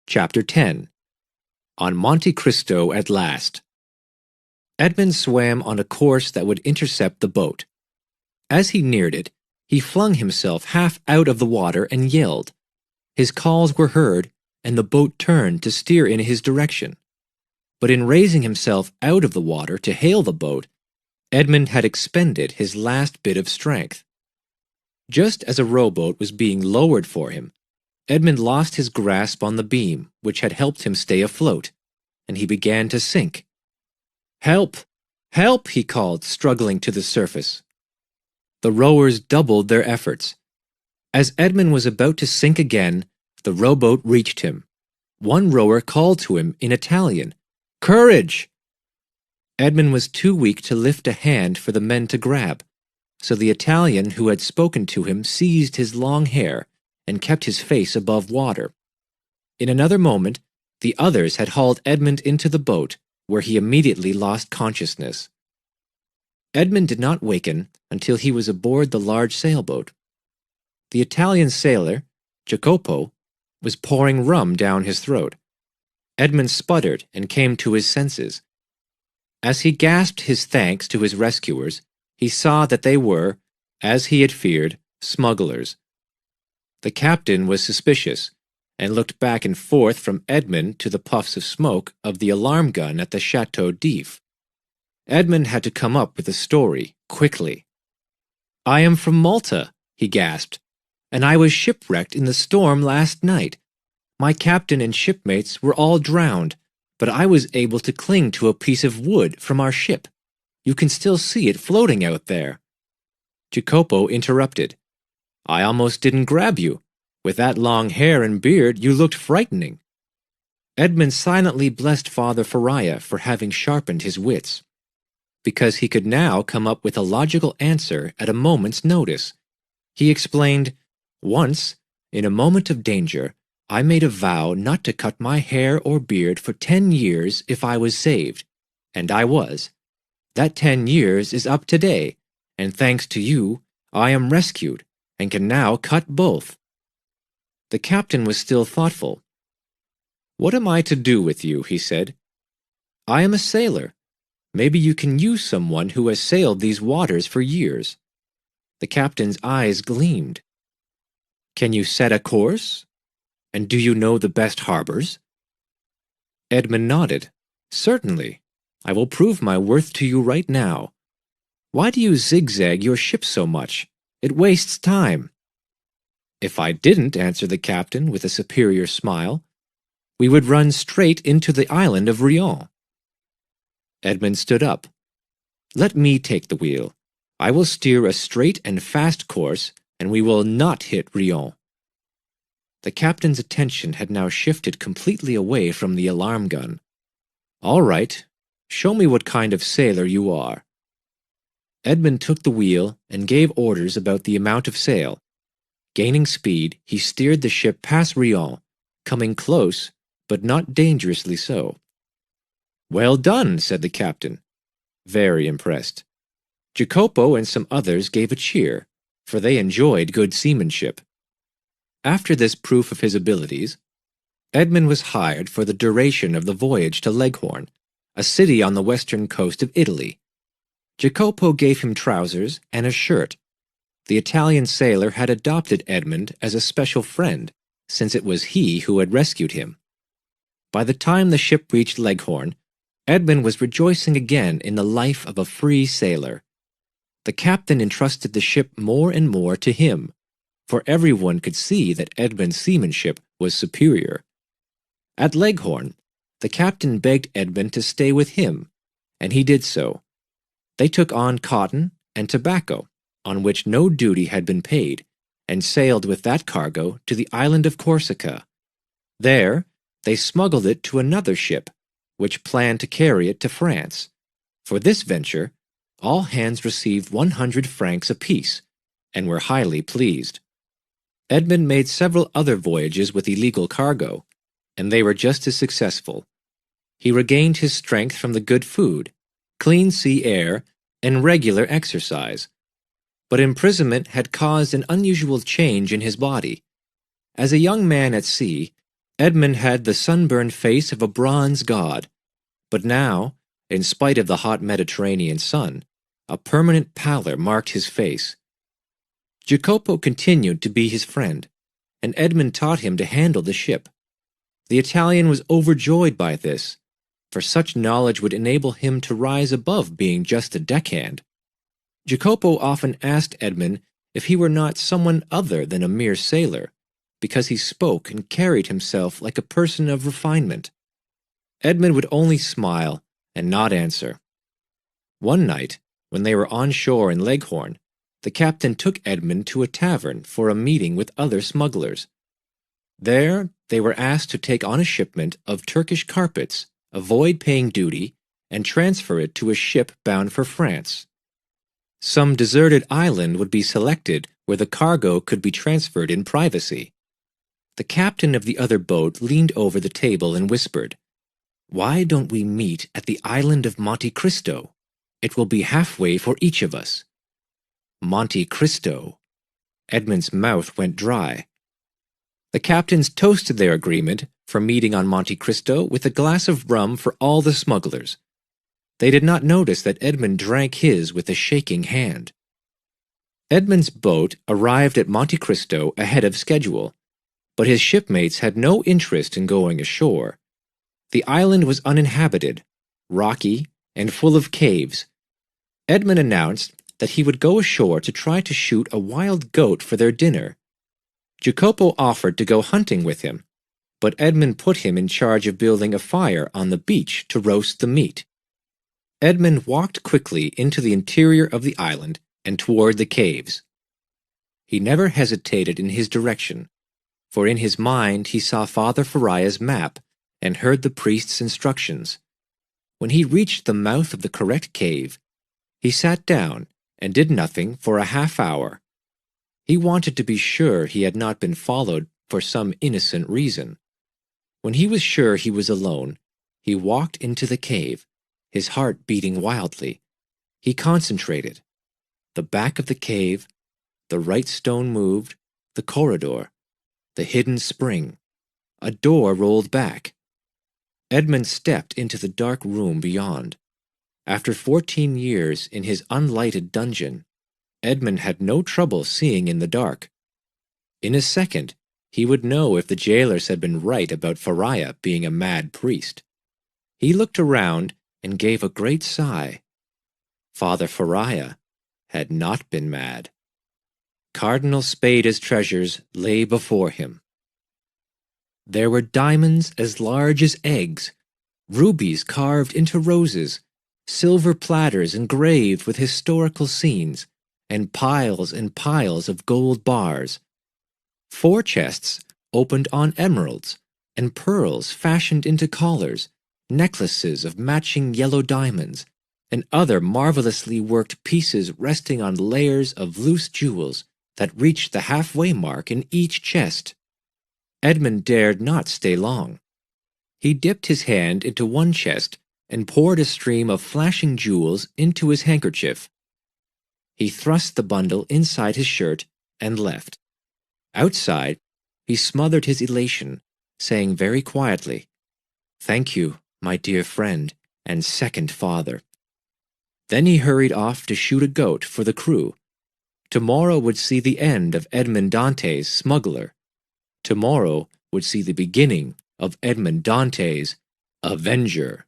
Chapter 10 On Monte Cristo at Last. Edmund swam on a course that would intercept the boat. As he neared it, he flung himself half out of the water and yelled. His calls were heard, and the boat turned to steer in his direction. But in raising himself out of the water to hail the boat, Edmund had expended his last bit of strength. Just as a rowboat was being lowered for him, Edmund lost his grasp on the beam which had helped him stay afloat, and he began to sink. "Help! Help!" he called, struggling to the surface. The rowers doubled their efforts. As Edmund was about to sink again, the rowboat reached him. One rower called to him in Italian, "Courage!" Edmund was too weak to lift a hand for the men to grab, so the Italian who had spoken to him seized his long hair and kept his face above water. In another moment, the others had hauled Edmund into the boat, where he immediately lost consciousness. Edmund did not waken until he was aboard the large sailboat. The Italian sailor, Jacopo, was pouring rum down his throat. Edmund sputtered and came to his senses. As he gasped his thanks to his rescuers, he saw that they were, as he had feared, smugglers. The captain was suspicious, and looked back and forth from Edmund to the puffs of smoke of the alarm gun at the Chateau d'If. Edmund had to come up with a story, quickly. "I am from Malta," he gasped, "and I was shipwrecked in the storm last night. My captain and shipmates were all drowned, but I was able to cling to a piece of wood from our ship. You can still see it floating out there." Jacopo interrupted. "I almost didn't grab you. With that long hair and beard, you looked frightening." Edmund silently blessed Father Faria for having sharpened his wits, because he could now come up with a logical answer at a moment's notice. He explained, "Once, in a moment of danger, I made a vow not to cut my hair or beard for 10 years if I was saved, and I was. That 10 years is up today, and thanks to you, I am rescued, and can now cut both." The captain was still thoughtful. "What am I to do with you?" he said. "I am a sailor. Maybe you can use someone who has sailed these waters for years." The captain's eyes gleamed. "Can you set a course? And do you know the best harbors?" Edmund nodded. "Certainly. I will prove my worth to you right now. Why do you zigzag your ship so much? It wastes time." "If I didn't," answered the captain with a superior smile, "we would run straight into the island of Rion." Edmund stood up. "Let me take the wheel. I will steer a straight and fast course, and we will not hit Rion." The captain's attention had now shifted completely away from the alarm gun. "All right. Show me what kind of sailor you are." Edmund took the wheel and gave orders about the amount of sail. Gaining speed, he steered the ship past Rion, coming close, but not dangerously so. "Well done," said the captain, very impressed. Jacopo and some others gave a cheer, for they enjoyed good seamanship. After this proof of his abilities, Edmund was hired for the duration of the voyage to Leghorn, a city on the western coast of Italy. Jacopo gave him trousers and a shirt. The Italian sailor had adopted Edmund as a special friend, since it was he who had rescued him. By the time the ship reached Leghorn, Edmund was rejoicing again in the life of a free sailor. The captain entrusted the ship more and more to him, for everyone could see that Edmund's seamanship was superior. At Leghorn, the captain begged Edmund to stay with him, and he did so. They took on cotton and tobacco, on which no duty had been paid, and sailed with that cargo to the island of Corsica. There, they smuggled it to another ship, which planned to carry it to France. For this venture, all hands received 100 francs apiece, and were highly pleased. Edmund made several other voyages with illegal cargo, and they were just as successful. He regained his strength from the good food, clean sea air, and regular exercise. But imprisonment had caused an unusual change in his body. As a young man at sea, Edmund had the sunburned face of a bronze god, but now, in spite of the hot Mediterranean sun, a permanent pallor marked his face. Jacopo continued to be his friend, and Edmund taught him to handle the ship. The Italian was overjoyed by this, for such knowledge would enable him to rise above being just a deckhand. Jacopo often asked Edmund if he were not someone other than a mere sailor, because he spoke and carried himself like a person of refinement. Edmund would only smile and not answer. One night, when they were on shore in Leghorn, the captain took Edmund to a tavern for a meeting with other smugglers. There, they were asked to take on a shipment of Turkish carpets, avoid paying duty, and transfer it to a ship bound for France. Some deserted island would be selected where the cargo could be transferred in privacy. The captain of the other boat leaned over the table and whispered, "Why don't we meet at the island of Monte Cristo? It will be halfway for each of us." Monte Cristo. Edmund's mouth went dry. The captains toasted their agreement for meeting on Monte Cristo with a glass of rum for all the smugglers. They did not notice that Edmund drank his with a shaking hand. Edmund's boat arrived at Monte Cristo ahead of schedule, but his shipmates had no interest in going ashore. The island was uninhabited, rocky, and full of caves. Edmund announced that he would go ashore to try to shoot a wild goat for their dinner. Jacopo offered to go hunting with him, but Edmund put him in charge of building a fire on the beach to roast the meat. Edmund walked quickly into the interior of the island and toward the caves. He never hesitated in his direction, for in his mind he saw Father Faria's map and heard the priest's instructions. When he reached the mouth of the correct cave, he sat down and did nothing for a half-hour. He wanted to be sure he had not been followed for some innocent reason. When he was sure he was alone, he walked into the cave, his heart beating wildly. He concentrated. The back of the cave, the right stone moved, the corridor, the hidden spring. A door rolled back. Edmund stepped into the dark room beyond. After 14 years in his unlighted dungeon, Edmund had no trouble seeing in the dark. In a second, he would know if the jailers had been right about Faria being a mad priest. He looked around and gave a great sigh. Father Faria had not been mad. Cardinal Spada's treasures lay before him. There were diamonds as large as eggs, rubies carved into roses, silver platters engraved with historical scenes, and piles of gold bars. 4 chests opened on emeralds, and pearls fashioned into collars, necklaces of matching yellow diamonds, and other marvelously worked pieces resting on layers of loose jewels that reached the halfway mark in each chest. Edmund dared not stay long. He dipped his hand into one chest and poured a stream of flashing jewels into his handkerchief. He thrust the bundle inside his shirt and left. Outside, he smothered his elation, saying very quietly, "Thank you, my dear friend and second father." Then he hurried off to shoot a goat for the crew. Tomorrow would see the end of Edmond Dante's smuggler. Tomorrow would see the beginning of Edmond Dante's avenger.